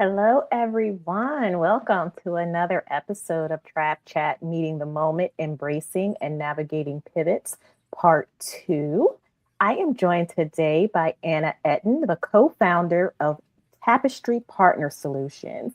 Hello, everyone. Welcome to another episode of Trap Chat Meeting the Moment, Embracing and Navigating Pivots, Part 2. I am joined today by Anna Ettin, the co founder of Tapestry Partner Solutions.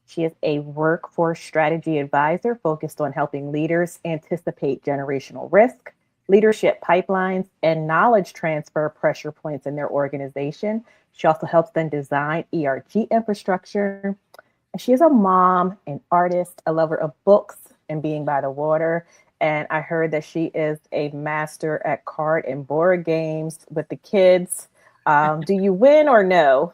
She is a workforce strategy advisor focused on helping leaders anticipate generational risk, leadership pipelines, and knowledge transfer pressure points in their organization. She also helps them design ERG infrastructure. And she is a mom, an artist, a lover of books and being by the water. And I heard that she is a master at card and board games with the kids. Do you win or no?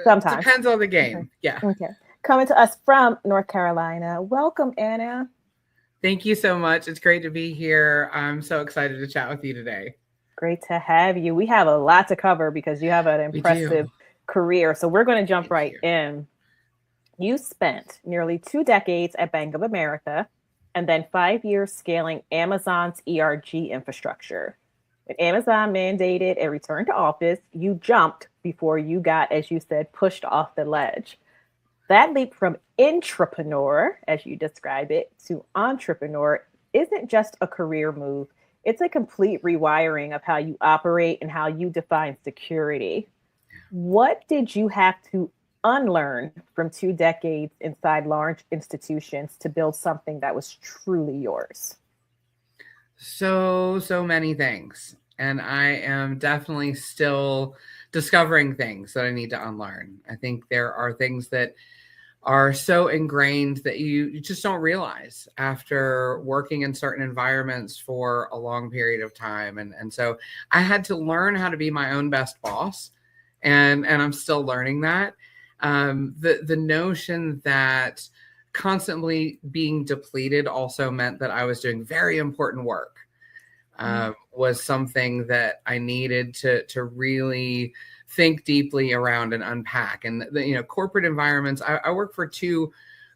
Sometimes. Depends on the game. Yeah. Okay. Coming to us from North Carolina. Welcome, Anna. Thank you so much. It's great to be here. I'm so excited to chat with you today. Great to have you. We have a lot to cover because you have an impressive career. So we're going to jump right in. You spent nearly 2 decades at Bank of America and then 5 years scaling Amazon's ERG infrastructure. When Amazon mandated a return to office, you jumped before you got, as you said, pushed off the ledge. That leap from intrapreneur, as you describe it, to entrepreneur isn't just a career move. It's a complete rewiring of how you operate and how you define security. What did you have to unlearn from 2 decades inside large institutions to build something that was truly yours? So many things. And I am definitely still discovering things that I need to unlearn. I think there are things that are so ingrained that you just don't realize after working in certain environments for a long period of time. And so I had to learn how to be my own best boss. And I'm still learning that. The notion that constantly being depleted also meant that I was doing very important work was something that I needed to really think deeply around and unpack. And corporate environments, I work for 2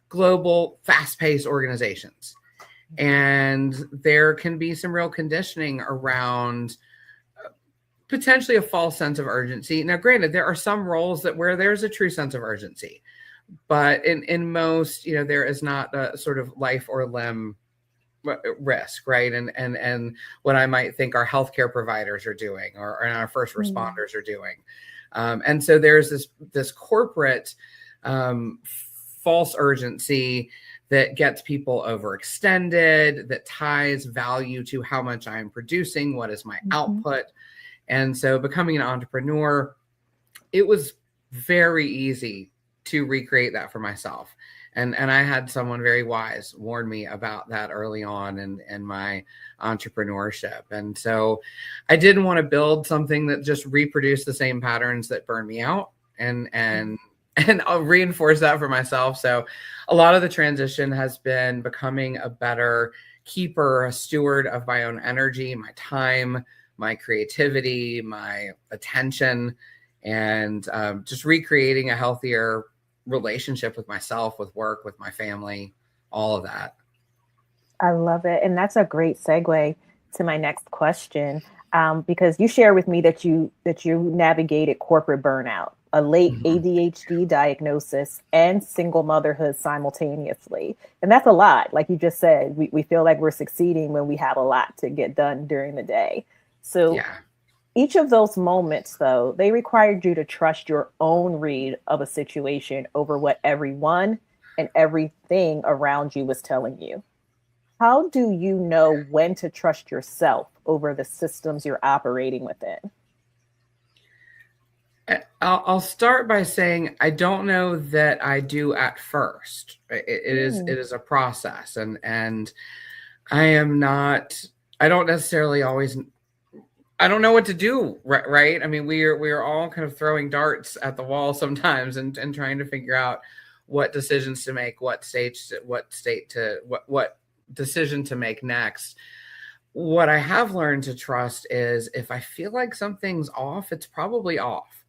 global fast-paced organizations, and there can be some real conditioning around potentially a false sense of urgency. Now, granted, there are some roles where there's a true sense of urgency, but in most, there is not a sort of life or limb risk, right? And what I might think our healthcare providers are doing or our first responders are doing. And so there's this corporate false urgency that gets people overextended, that ties value to how much I'm producing, what is my output. And so becoming an entrepreneur, it was very easy to recreate that for myself. And I had someone very wise warn me about that early on in my entrepreneurship. And so I didn't want to build something that just reproduced the same patterns that burned me out and I'll reinforce that for myself. So a lot of the transition has been becoming a better keeper, a steward of my own energy, my time, my creativity, my attention, and just recreating a healthier relationship with myself, with work, with my family, all of that. I love it. And that's a great segue to my next question, because you shared with me that you navigated corporate burnout, a late ADHD diagnosis, and single motherhood simultaneously. And that's a lot. Like you just said, we feel like we're succeeding when we have a lot to get done during the day. So each of those moments, though, they required you to trust your own read of a situation over what everyone and everything around you was telling you. How do you know when to trust yourself over the systems you're operating within? I'll start by saying I don't know that I do at first. It is a process, and I don't necessarily always. I don't know what to do, right? I mean, we are all kind of throwing darts at the wall sometimes and trying to figure out what decisions to make, what decision to make next. What I have learned to trust is if I feel like something's off, it's probably off.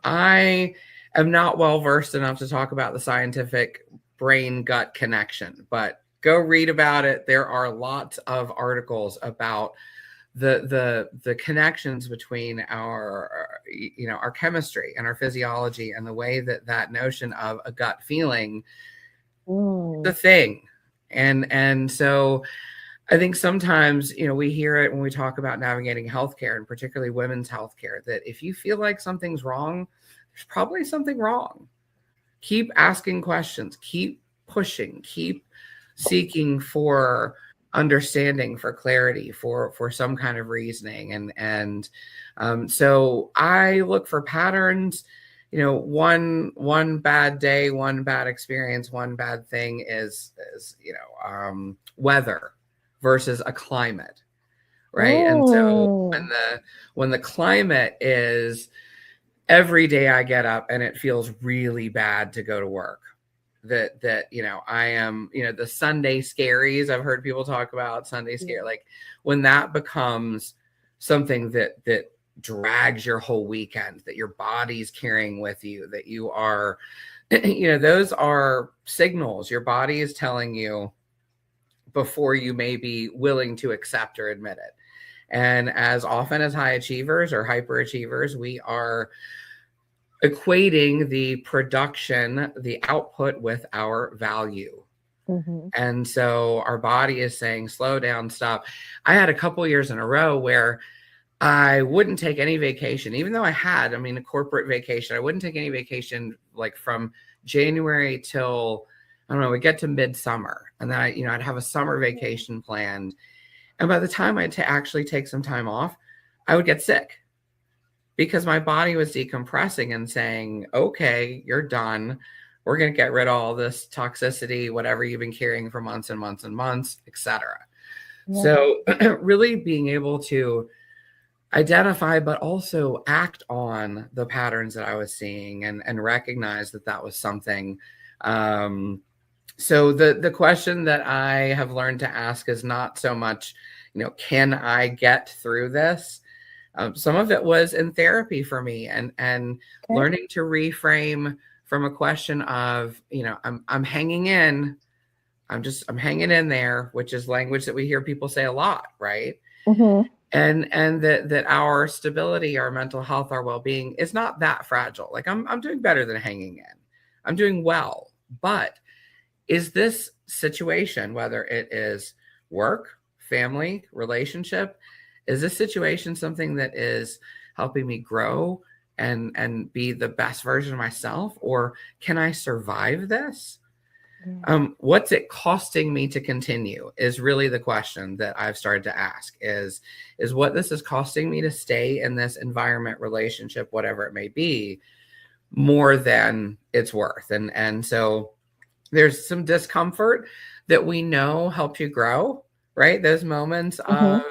I am not well versed enough to talk about the scientific brain-gut connection, but go read about it. There are lots of articles about the connections between our our chemistry and our physiology, and the way that notion of a gut feeling, the thing. And so I think sometimes, we hear it when we talk about navigating healthcare, and particularly women's healthcare, that if you feel like something's wrong, there's probably something wrong. Keep asking questions, keep pushing, keep seeking for understanding, for clarity, for some kind of reasoning. And so I look for patterns. One bad day, one bad experience, one bad thing is weather versus a climate, right? And so when the climate is, every day I get up and it feels really bad to go to work, that I am, the Sunday scaries, I've heard people talk about Sunday scare, like when that becomes something that drags your whole weekend, that your body's carrying with you, that you are, those are signals your body is telling you before you may be willing to accept or admit it. And as often as high achievers or hyperachievers, we are equating the production, the output, with our value. And so our body is saying, slow down, stop. I had a couple years in a row where I wouldn't take any vacation, even though I had, a corporate vacation. I wouldn't take any vacation, like from January till, I don't know, we get to midsummer. And then I'd have a summer vacation planned. And by the time I'd actually take some time off, I would get sick, because my body was decompressing and saying, okay, you're done. We're going to get rid of all this toxicity, whatever you've been carrying for months and months and months, etc. So really being able to identify, but also act on the patterns that I was seeing, and recognize that was something. So the question that I have learned to ask is not so much, can I get through this? Some of it was in therapy for me, and learning to reframe from a question of, I'm hanging in, I'm hanging in there, which is language that we hear people say a lot, right? And that our stability, our mental health, our well-being is not that fragile. Like I'm doing better than hanging in. I'm doing well, but is this situation, whether it is work, family, relationship, is this situation something that is helping me grow and be the best version of myself? Or can I survive this? What's it costing me to continue is really the question that I've started to ask, is what this is costing me to stay in this environment, relationship, whatever it may be, more than it's worth. And so there's some discomfort that we know helps you grow, right? Those moments of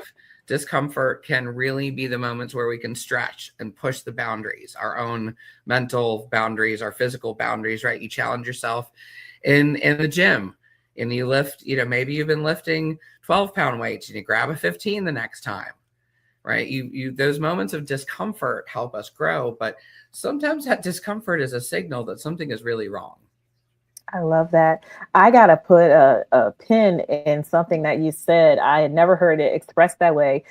discomfort can really be the moments where we can stretch and push the boundaries, our own mental boundaries, our physical boundaries, right? You challenge yourself in the gym, and you lift, maybe you've been lifting 12-pound weights and you grab a 15 the next time, right? You those moments of discomfort help us grow, but sometimes that discomfort is a signal that something is really wrong. I love that. I got to put a pin in something that you said. I had never heard it expressed that way.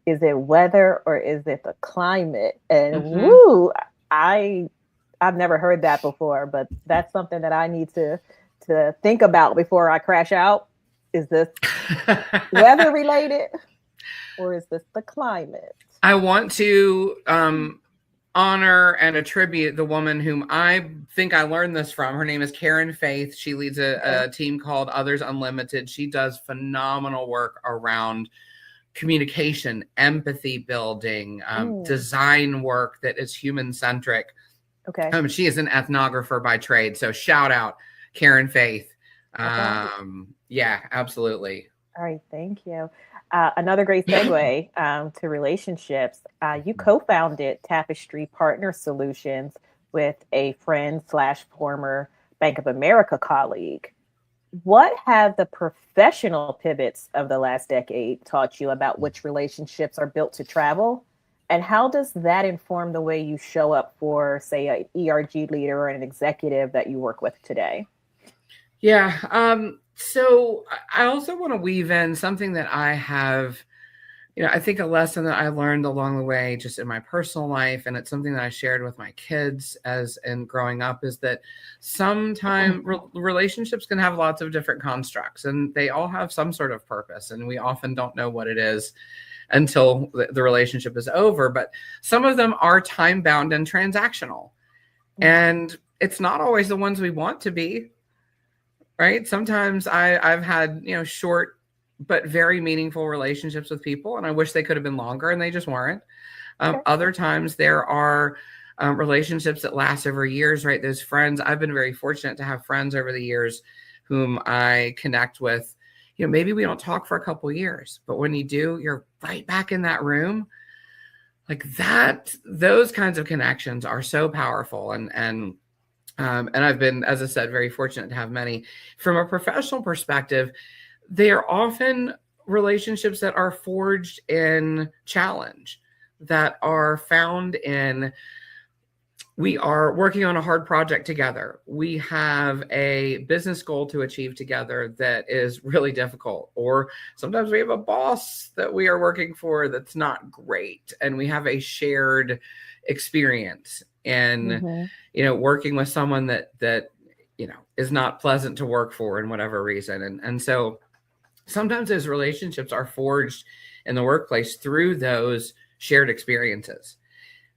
Is it weather or is it the climate? And woo, I've never heard that before, but that's something that I need to think about before I crash out. Is this weather related or is this the climate? I want to honor and attribute the woman whom I think I learned this from. Her name is Karen Faith. She leads a team called Others Unlimited. She does phenomenal work around communication, empathy building, design work that is human-centric. Okay. She is an ethnographer by trade. So shout out Karen Faith. Yeah, absolutely. All right. Thank you. Another great segue to relationships. You co-founded Tapestry Partner Solutions with a friend / former Bank of America colleague. What have the professional pivots of the last decade taught you about which relationships are built to travel? And how does that inform the way you show up for, say, an ERG leader or an executive that you work with today? Yeah. So I also want to weave in something that I have I think a lesson that I learned along the way, just in my personal life, and it's something that I shared with my kids as in growing up, is that sometimes relationships can have lots of different constructs, and they all have some sort of purpose, and we often don't know what it is until the relationship is over. But some of them are time bound and transactional, and it's not always the ones we want to be, right? Sometimes I've had, short but very meaningful relationships with people, and I wish they could have been longer, and they just weren't. Other times there are relationships that last over years, right? Those friends, I've been very fortunate to have friends over the years whom I connect with. Maybe we don't talk for a couple of years, but when you do, you're right back in that room. Like that, those kinds of connections are so powerful. And I've been, as I said, very fortunate to have many. From a professional perspective, they are often relationships that are forged in challenge, that are found in, we are working on a hard project together. We have a business goal to achieve together that is really difficult. Or sometimes we have a boss that we are working for that's not great. And we have a shared experience in, working with someone that is not pleasant to work for in whatever reason. And so sometimes those relationships are forged in the workplace through those shared experiences.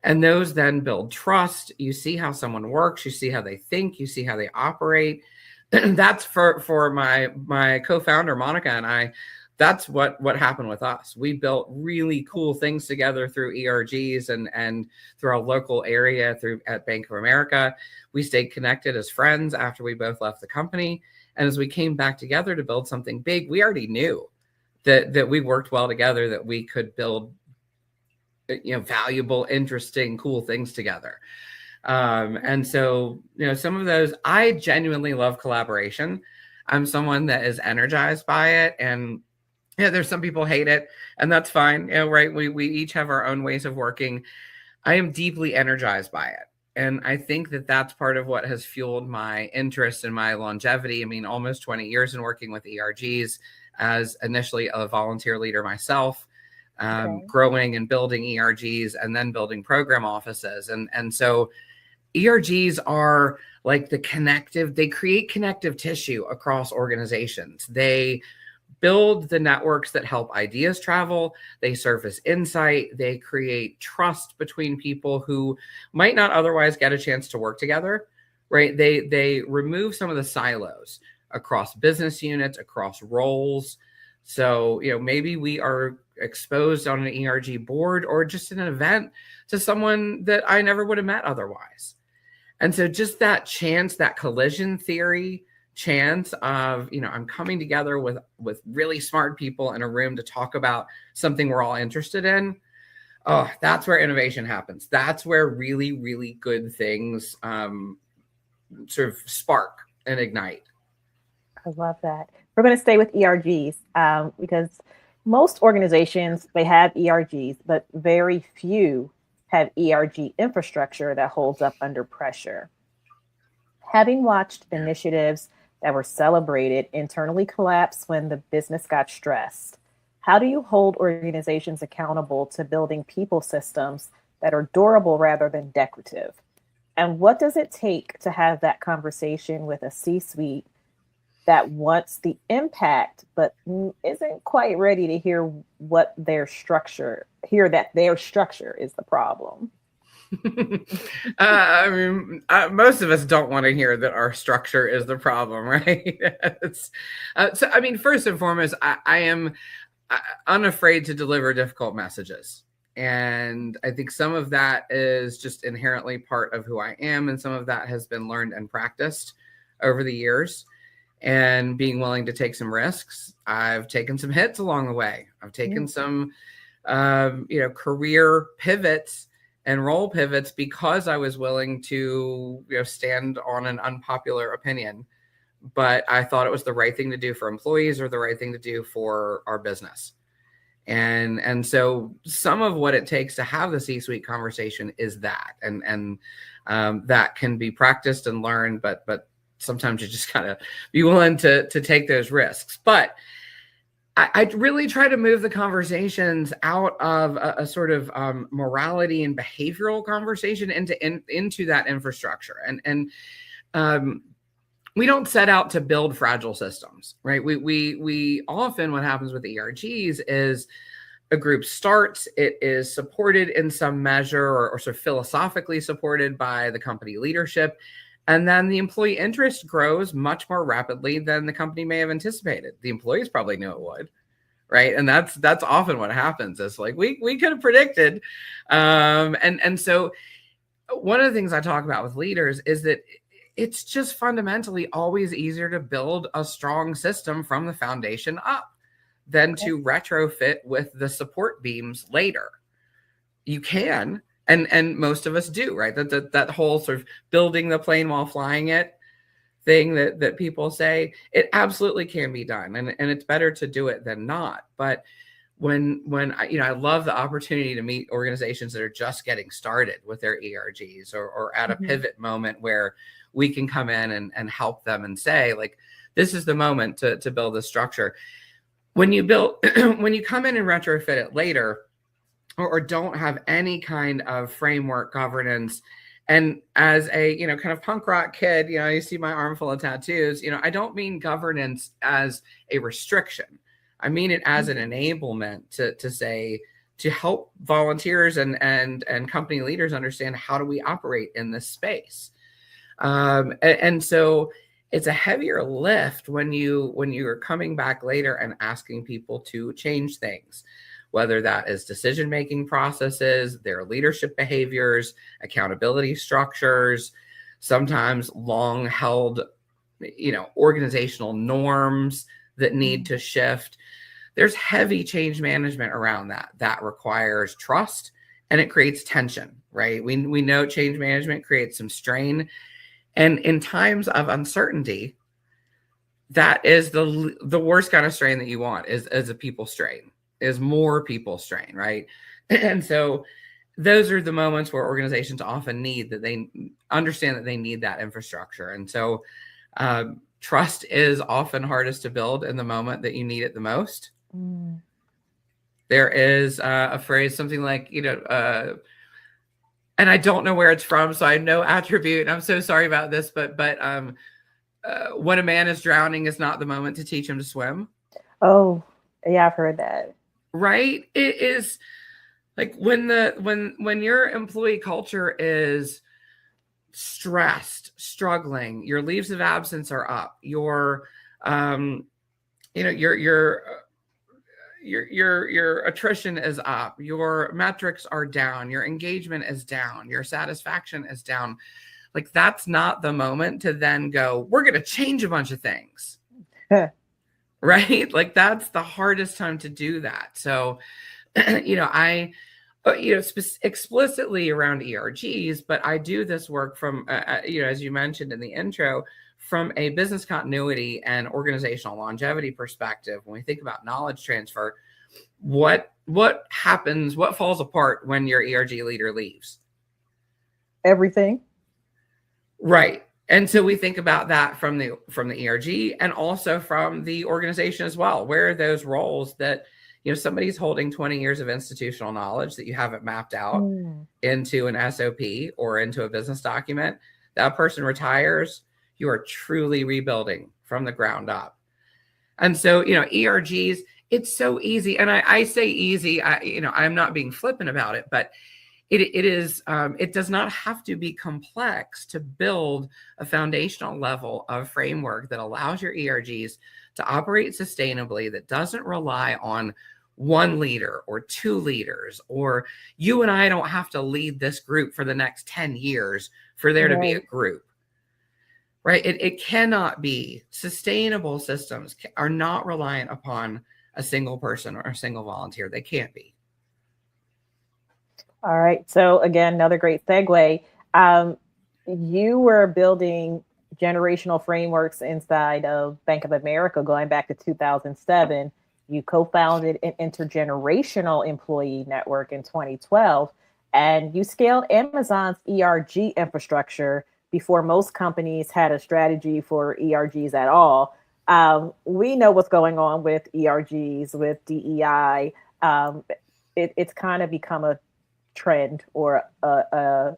And those then build trust. You see how someone works, you see how they think, you see how they operate. That's for my co-founder, Monica, and I. That's what happened with us. We built really cool things together through ERGs and through our local area at Bank of America. We stayed connected as friends after we both left the company. And as we came back together to build something big, we already knew that we worked well together, that we could build, valuable, interesting, cool things together. And so, some of those, I genuinely love collaboration. I'm someone that is energized by it. And there's some people hate it, and that's fine. Right. We each have our own ways of working. I am deeply energized by it. And I think that that's part of what has fueled my interest and my longevity. I mean, almost 20 years in working with ERGs as initially a volunteer leader myself, growing and building ERGs and then building program offices. And so ERGs are like they create connective tissue across organizations. They build the networks that help ideas travel. They serve as insight. They create trust between people who might not otherwise get a chance to work together, right? They remove some of the silos across business units, across roles. So, maybe we are exposed on an ERG board or just in an event to someone that I never would have met otherwise. And so just that chance, that collision theory chance of, I'm coming together with really smart people in a room to talk about something we're all interested in. Oh, that's where innovation happens. That's where really, really good things sort of spark and ignite. I love that. We're going to stay with ERGs because most organizations, they have ERGs, but very few have ERG infrastructure that holds up under pressure. Having watched initiatives that were celebrated internally collapse when the business got stressed, how do you hold organizations accountable to building people systems that are durable rather than decorative? And what does it take to have that conversation with a C-suite that wants the impact, but isn't quite ready to hear that their structure is the problem? Most of us don't want to hear that our structure is the problem, right? First and foremost, I am unafraid to deliver difficult messages. And I think some of that is just inherently part of who I am. And some of that has been learned and practiced over the years. And being willing to take some risks. I've taken some hits along the way. I've taken some, career pivots and role pivots because I was willing to, stand on an unpopular opinion. But I thought it was the right thing to do for employees or the right thing to do for our business. And so some of what it takes to have the C-suite conversation is that, and that can be practiced and learned, but sometimes you just gotta be willing to take those risks. But I really try to move the conversations out of a sort of morality and behavioral conversation into that infrastructure. And we don't set out to build fragile systems, right? We often, what happens with ERGs is a group starts, it is supported in some measure or sort of philosophically supported by the company leadership. And then the employee interest grows much more rapidly than the company may have anticipated. The employees probably knew it would, right? And that's often what happens. Is like we could have predicted, and so one of the things I talk about with leaders is that it's just fundamentally always easier to build a strong system from the foundation up than to retrofit with the support beams later. You can, and most of us do, right? That whole sort of building the plane while flying it thing that people say, it absolutely can be done, and it's better to do it than not. But when I love the opportunity to meet organizations that are just getting started with their ERGs or at a pivot moment where we can come in and help them and say, like, this is the moment to build this structure. When you come in and retrofit it later, or don't have any kind of framework governance, and as a kind of punk rock kid, you see my arm full of tattoos, I don't mean governance as a restriction. I mean it as an enablement to say, to help volunteers and company leaders understand, how do we operate in this space. And so it's a heavier lift when you're coming back later and asking people to change things, whether that is decision-making processes, their leadership behaviors, accountability structures, sometimes long-held, organizational norms that need to shift. There's heavy change management around that requires trust, and it creates tension, right? We know change management creates some strain. And in times of uncertainty, that is the worst kind of strain that you want is a people strain, is more people strain, right? And so those are the moments where organizations often need that, they understand that they need that infrastructure. And so trust is often hardest to build in the moment that you need it the most. There is a phrase, something like, and I don't know where it's from, so I have no attribute. I'm so sorry about this, but when a man is drowning is not the moment to teach him to swim. Oh, yeah, I've heard that. Right? It is like when your employee culture is stressed, struggling, your leaves of absence are up, your attrition is up, your metrics are down, your engagement is down, your satisfaction is down. Like, that's not the moment to then go, we're going to change a bunch of things. Right? Like, that's the hardest time to do that. So, explicitly around ERGs, but I do this work from, as you mentioned in the intro, from a business continuity and organizational longevity perspective. When we think about knowledge transfer, what happens, what falls apart when your ERG leader leaves? Everything. Right. And so we think about that from the ERG and also from the organization as well. Where are those roles that, somebody's holding 20 years of institutional knowledge that you haven't mapped out into an SOP or into a business document? That person retires, you are truly rebuilding from the ground up. And so, ERGs, it's so easy. And I say easy, I'm not being flippant about it, but it does not have to be complex to build a foundational level of framework that allows your ERGs to operate sustainably, that doesn't rely on one leader or two leaders, or you and I don't have to lead this group for the next 10 years for there to be a group, right? It cannot be. Sustainable systems are not reliant upon a single person or a single volunteer. They can't be. All right. So again, another great segue. You were building generational frameworks inside of Bank of America going back to 2007. You co-founded an intergenerational employee network in 2012, and you scaled Amazon's ERG infrastructure before most companies had a strategy for ERGs at all. We know what's going on with ERGs, with DEI. It's kind of become a trend or a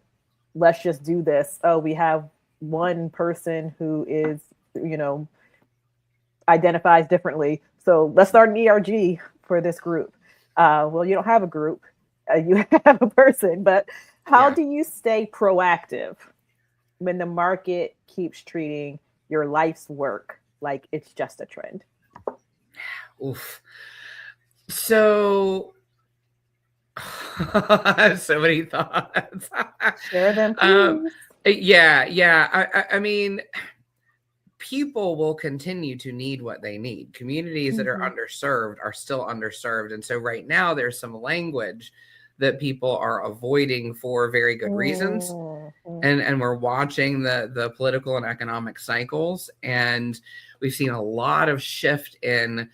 let's just do this. Oh, we have one person who is, you know, identifies differently. So let's start an ERG for this group. Well, you don't have a group, you have a person, but how Yeah. do you stay proactive when the market keeps treating your life's work like it's just a trend? Oof. So I have so many thoughts. Share them, um, please. yeah. I mean, people will continue to need what they need. Communities that are Mm-hmm. underserved are still underserved. And so right now there's some language that people are avoiding for very good reasons. Mm-hmm. And we're watching the political and economic cycles, and we've seen a lot of shift in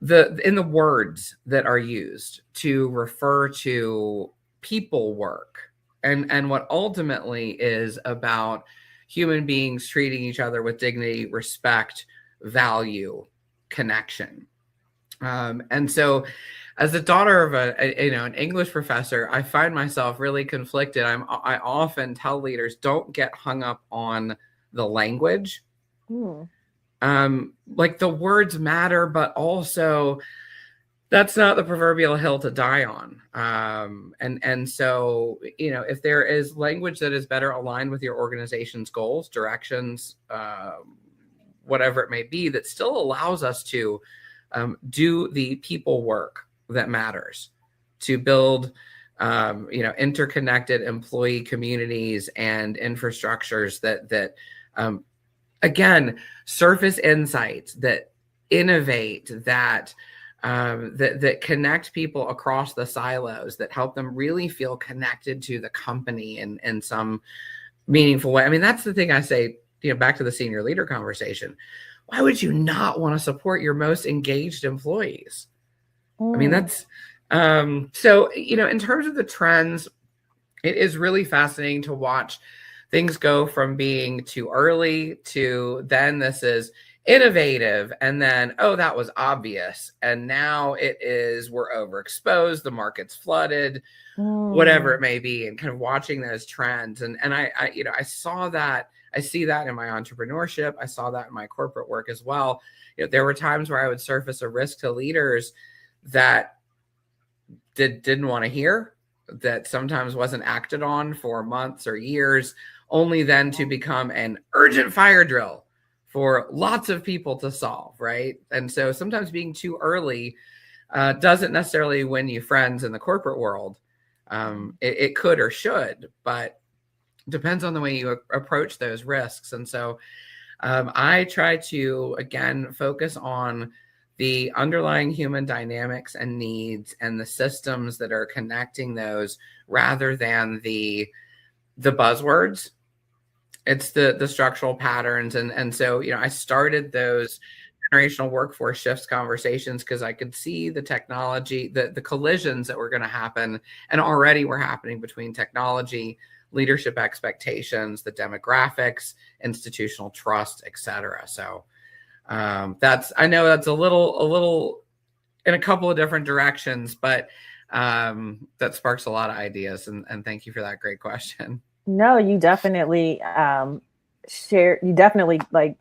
the words that are used to refer to people work, and what ultimately is about human beings treating each other with dignity, respect, value, connection. And so as the daughter of an English professor, I find myself really conflicted. I often tell leaders, don't get hung up on the language. Mm. Like, the words matter, but also that's not the proverbial hill to die on. And so, if there is language that is better aligned with your organization's goals, directions, whatever it may be, that still allows us to do the people work that matters, to build interconnected employee communities and infrastructures that again surface insights, that innovate, that connect people across the silos, that help them really feel connected to the company in some meaningful way. I mean, that's the thing I say, back to the senior leader conversation. Why would you not want to support your most engaged employees? I mean, Mm. that's so, in terms of the trends, it is really fascinating to watch things go from being too early to then this is innovative, and then, oh, that was obvious, and now it is, we're overexposed, the market's flooded, whatever it Mm. may be, and kind of watching those trends. And I saw that, I see that in my entrepreneurship, I saw that in my corporate work as well. There were times where I would surface a risk to leaders that didn't want to hear, that sometimes wasn't acted on for months or years, only then to become an urgent fire drill for lots of people to solve, right? And so sometimes being too early doesn't necessarily win you friends in the corporate world. It could or should, but depends on the way you approach those risks. And so I try to, again, focus on the underlying human dynamics and needs and the systems that are connecting those, rather than the buzzwords. It's the structural patterns. And so, I started those generational workforce shifts conversations because I could see the technology, the collisions that were going to happen, and already were happening, between technology, leadership expectations, the demographics, institutional trust, et cetera. So I know that's a little in a couple of different directions, but that sparks a lot of ideas. And thank you for that great question. No, you definitely you definitely like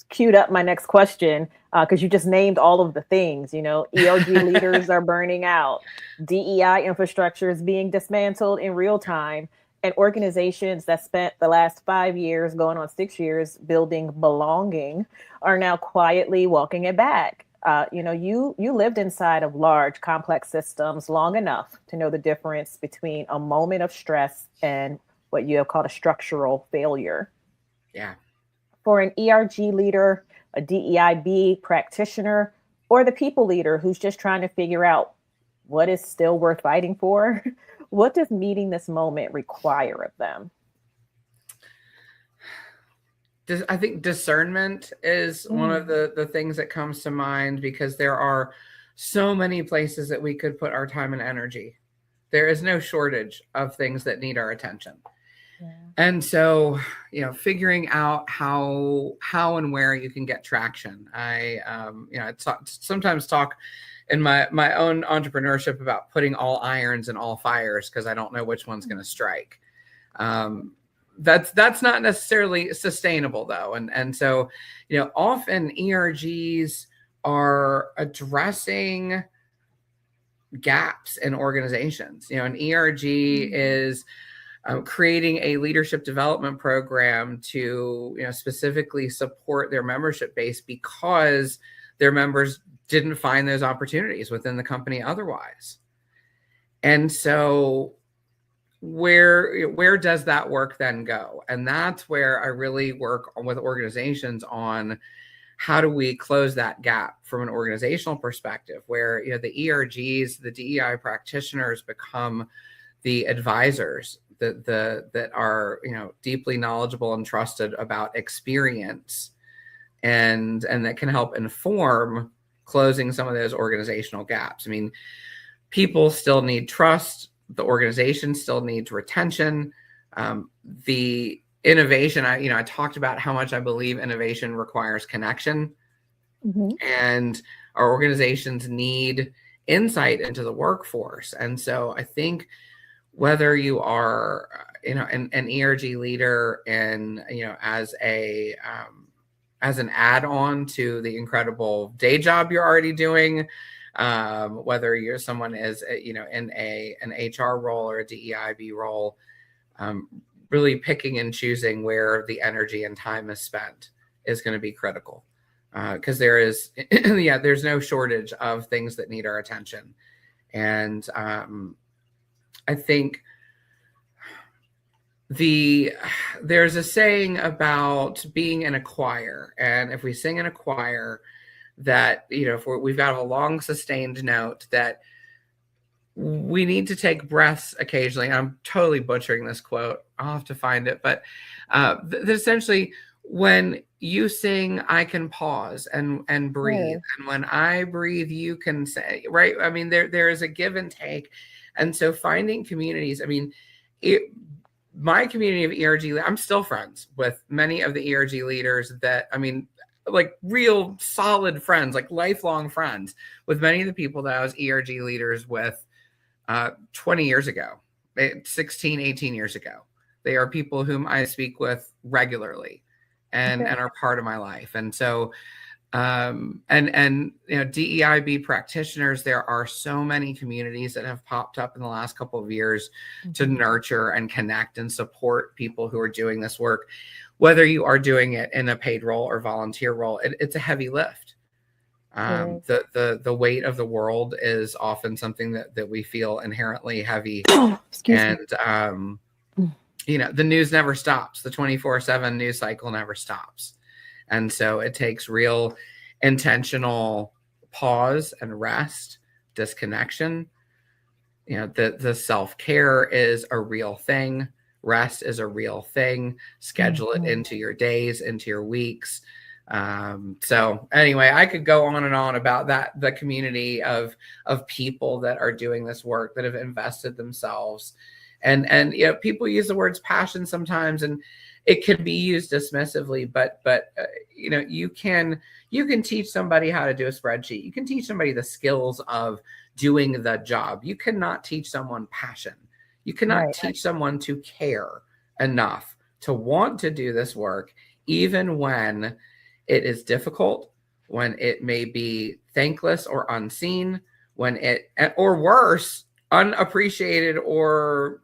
queued up my next question because you just named all of the things. ERG leaders are burning out, DEI infrastructure is being dismantled in real time, and organizations that spent the last 5 years, going on 6 years, building belonging are now quietly walking it back. You lived inside of large, complex systems long enough to know the difference between a moment of stress and what you have called a structural failure. Yeah. For an ERG leader, a DEIB practitioner, or the people leader who's just trying to figure out what is still worth fighting for, what does meeting this moment require of them? I think discernment is one of Mm. the things that comes to mind, because there are so many places that we could put our time and energy. There is no shortage of things that need our attention. Yeah. And so, figuring out how and where you can get traction. I sometimes talk in my own entrepreneurship about putting all irons in all fires, because I don't know which one's going to strike. That's not necessarily sustainable, though. And so, often ERGs are addressing gaps in organizations. An ERG is creating a leadership development program to, specifically support their membership base, because their members didn't find those opportunities within the company otherwise. And so where does that work then go? And that's where I really work with organizations on how do we close that gap from an organizational perspective, where the ERGs, the DEI practitioners, become the advisors that are deeply knowledgeable and trusted about experience, and that can help inform closing some of those organizational gaps. I mean, people still need trust. The organization still needs retention. The innovation, I talked about how much I believe innovation requires connection, and our organizations need insight into the workforce. And so I think whether you are, an ERG leader and, as an add-on to the incredible day job you're already doing, whether you're someone is, in an HR role or a DEIB role, really picking and choosing where the energy and time is spent is going to be critical, because there is, there's no shortage of things that need our attention. And I think there's a saying about being in a choir, and if we sing in a choir, that if we've got a long sustained note, that we need to take breaths occasionally. I'm totally butchering this quote. I'll have to find it, but essentially, when you sing, I can pause and breathe, and when I breathe, you can say, right? I mean, there is a give and take, and so finding communities. I mean, my community of ERG, I'm still friends with many of the ERG leaders that, like real solid friends, like lifelong friends with many of the people that I was ERG leaders with 20 years ago, 16, 18 years ago. They are people whom I speak with regularly and are part of my life. And so, DEIB practitioners, there are so many communities that have popped up in the last couple of years to nurture and connect and support people who are doing this work. Whether you are doing it in a paid role or volunteer role, it's a heavy lift. The weight of the world is often something that we feel inherently heavy. The news never stops. The 24/7 news cycle never stops. And so it takes real intentional pause and rest, disconnection. The self-care is a real thing. Rest is a real thing. Schedule it into your days, into your weeks. So anyway, I could go on and on about that, the community of people that are doing this work, that have invested themselves. And people use the words passion sometimes, and it can be used dismissively, but you can teach somebody how to do a spreadsheet. You can teach somebody the skills of doing the job. You cannot teach someone passion. You cannot teach someone to care enough to want to do this work, even when it is difficult, when it may be thankless or unseen, or worse, unappreciated, or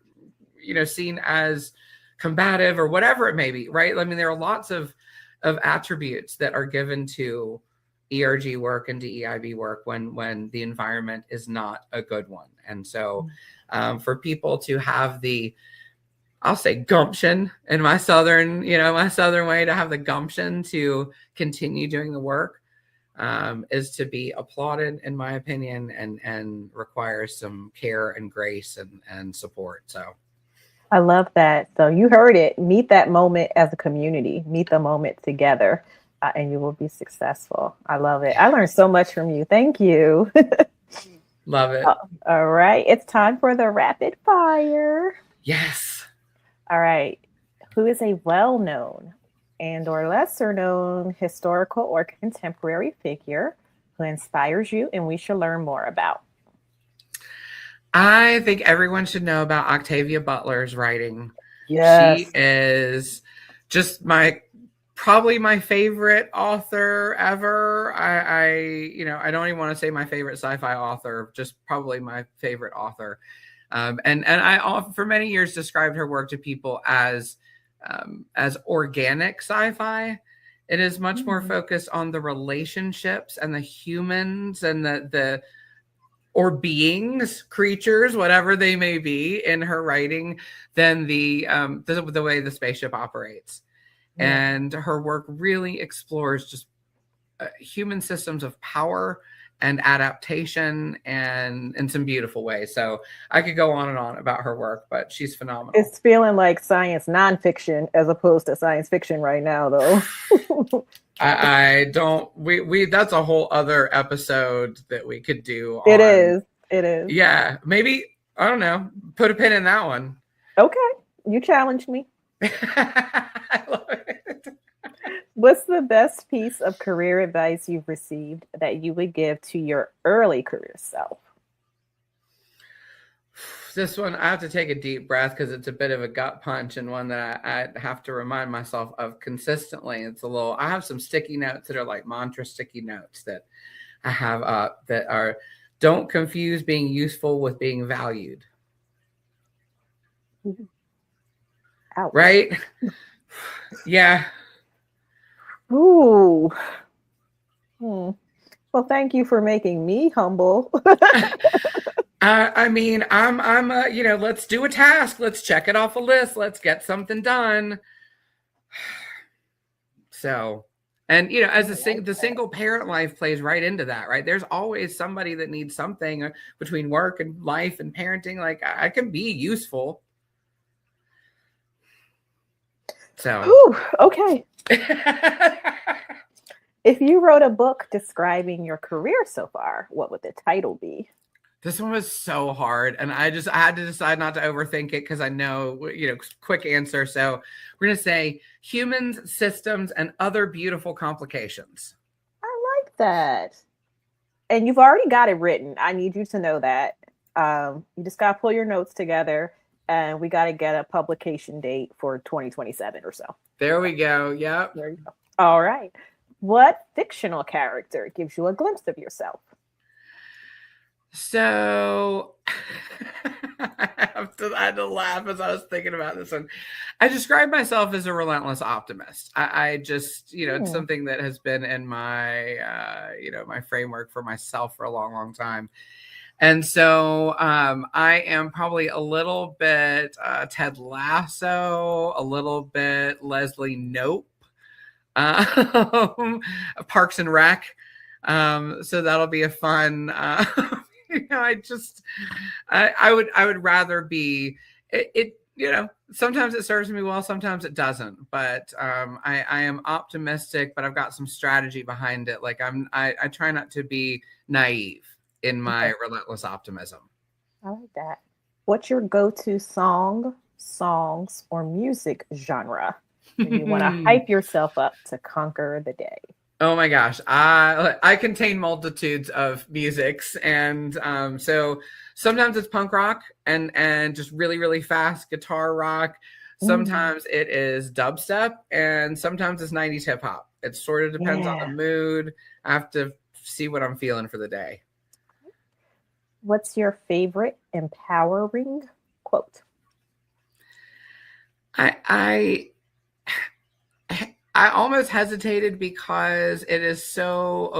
seen as combative, or whatever it may be, right? I mean, there are lots of attributes that are given to ERG work and DEIB work when the environment is not a good one. And so for people to have I'll say gumption in my southern way, to have the gumption to continue doing the work is to be applauded, in my opinion, and requires some care and grace and support. So I love that. So you heard it. Meet that moment as a community. Meet the moment together, and you will be successful. I love it. I learned so much from you. Thank you. Love it. All right. It's time for the rapid fire. Yes. All right. Who is a well-known and or lesser known historical or contemporary figure who inspires you and we should learn more about? I think everyone should know about Octavia Butler's writing. She Yes. is just probably my favorite author ever. I don't even want to say my favorite sci-fi author, just probably my favorite author. And I for many years described her work to people as organic sci-fi. It is much more focused on the relationships and the humans and the or beings, creatures, whatever they may be in her writing than the way the spaceship operates. Yeah. And her work really explores just human systems of power and adaptation and in some beautiful ways. So I could go on and on about her work, but she's phenomenal. It's feeling like science nonfiction as opposed to science fiction right now, though. I don't, we, that's a whole other episode that we could do. It is. Yeah. Maybe, I don't know, put a pin in that one. Okay. You challenged me. I love it. What's the best piece of career advice you've received that you would give to your early career self? This one, I have to take a deep breath because it's a bit of a gut punch and one that I have to remind myself of consistently. I have some sticky notes that are like mantra sticky notes that I have that are, don't confuse being useful with being valued. Ouch. Right? Yeah. Ooh. Well, thank you for making me humble. I mean, I'm let's do a task. Let's check it off a list. Let's get something done. So, and as the single parent life plays right into that, right? There's always somebody that needs something between work and life and parenting. Like I can be useful. So, Whew, okay. If you wrote a book describing your career so far, what would the title be? This one was so hard, and I had to decide not to overthink it because I know, quick answer. So we're going to say humans, systems, and other beautiful complications. I like that. And you've already got it written. I need you to know that. You just got to pull your notes together, and we got to get a publication date for 2027 or so. There we go. Yep. There you go. All right. What fictional character gives you a glimpse of yourself? So I had to laugh as I was thinking about this one. I describe myself as a relentless optimist. I just, it's something that has been in my, my framework for myself for a long, long time. And so I am probably a little bit Ted Lasso, a little bit Leslie Knope, Parks and Rec. So that'll be a fun. I would rather be it. Sometimes it serves me well, sometimes it doesn't. But I am optimistic, but I've got some strategy behind it. Like I try not to be naive in my relentless optimism. I like that. What's your go-to songs, or music genre when you want to hype yourself up to conquer the day? Oh my gosh. I contain multitudes of musics. And so sometimes it's punk rock and just really, really fast guitar rock. Sometimes it is dubstep and sometimes it's 90s hip hop. It sort of depends on the mood. I have to see what I'm feeling for the day. What's your favorite empowering quote? I almost hesitated because it is so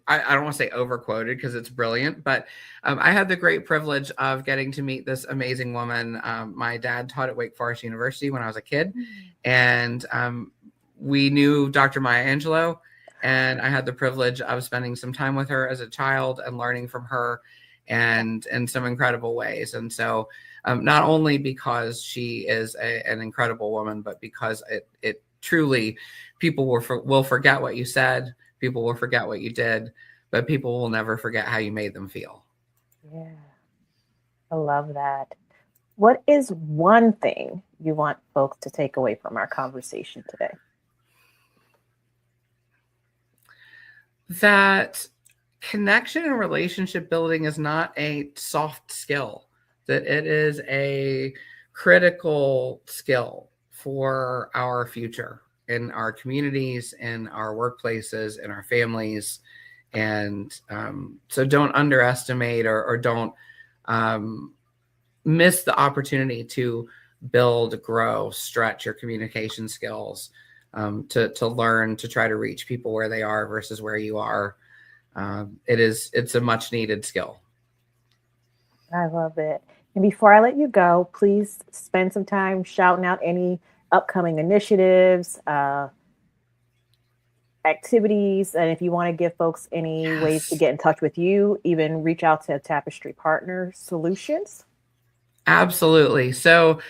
I don't want to say overquoted because it's brilliant, but I had the great privilege of getting to meet this amazing woman. My dad taught at Wake Forest University when I was a kid, and we knew Dr. Maya Angelou, and I had the privilege of spending some time with her as a child and learning from her and in some incredible ways. And so not only because she is an incredible woman, but because it truly, people will forget what you said, people will forget what you did, but people will never forget how you made them feel. Yeah, I love that. What is one thing you want folks to take away from our conversation today? That connection and relationship building is not a soft skill, that it is a critical skill for our future in our communities, in our workplaces, in our families. And so don't underestimate or don't miss the opportunity to build, grow, stretch your communication skills, to learn to try to reach people where they are versus where you are. It's a much needed skill. I love it. And before I let you go, please spend some time shouting out any upcoming initiatives, activities, and if you want to give folks any ways to Yes. get in touch with you, even reach out to Tapestry Partner Solutions. Absolutely. So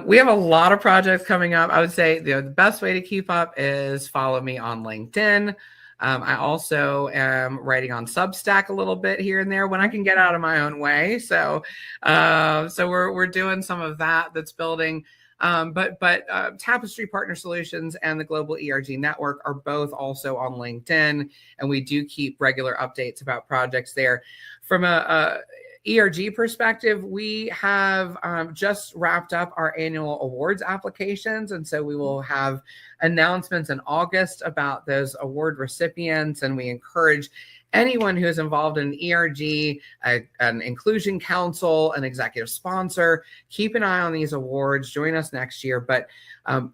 we have a lot of projects coming up. I would say the best way to keep up is follow me on LinkedIn. I also am writing on Substack a little bit here and there when I can get out of my own way. So we're doing some of that that's building. But Tapestry Partner Solutions and the Global ERG Network are both also on LinkedIn, and we do keep regular updates about projects there. From a ERG perspective, we have just wrapped up our annual awards applications. And so we will have announcements in August about those award recipients. And we encourage anyone who is involved in ERG, an inclusion council, an executive sponsor, keep an eye on these awards. Join us next year, but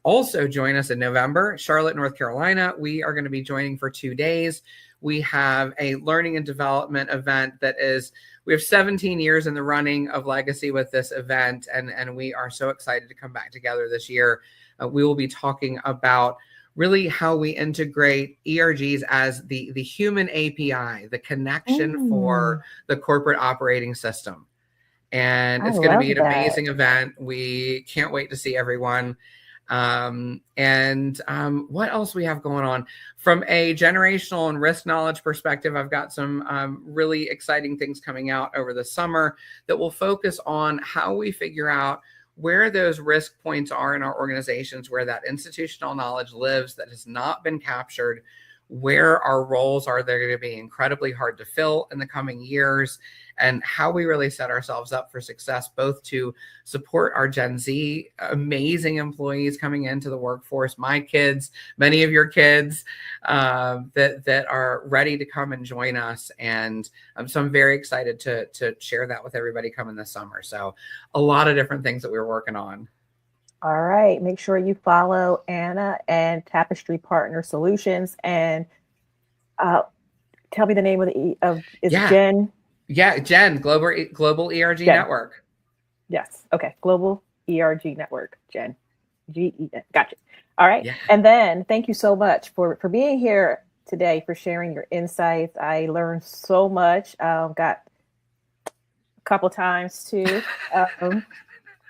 also join us in November, Charlotte, North Carolina. We are going to be joining for 2 days. We have a learning and development event we have 17 years in the running of legacy with this event, and we are so excited to come back together this year. We will be talking about really how we integrate ERGs as the human API, the connection for the corporate operating system. And it's going to be an amazing event. We can't wait to see everyone. What else we have going on from a generational and risk knowledge perspective? I've got some really exciting things coming out over the summer that will focus on how we figure out where those risk points are in our organizations, where that institutional knowledge lives that has not been captured, where our roles are that are going to be incredibly hard to fill in the coming years, and how we really set ourselves up for success, both to support our Gen Z amazing employees coming into the workforce, my kids, many of your kids that are ready to come and join us. And so I'm very excited to share that with everybody coming this summer. So a lot of different things that we're working on. All right. Make sure you follow Anna and Tapestry Partner Solutions, and tell me the name of Jen. Yeah, Jen, Global ERG Network. Yes. Okay. Global ERG Network, Jen. GEN. Gotcha. All right. Yeah. And then thank you so much for being here today, for sharing your insights. I learned so much. Got a couple times to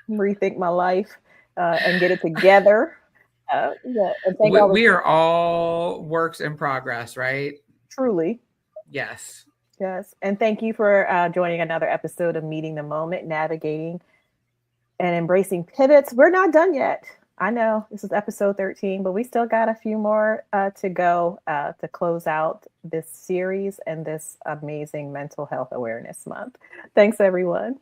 rethink my life and get it together. We are all works in progress, right? Truly. Yes. Yes. And thank you for joining another episode of Meeting the Moment, Navigating and Embracing Pivots. We're not done yet. I know this is episode 13, but we still got a few more to go to close out this series and this amazing Mental Health Awareness Month. Thanks, everyone.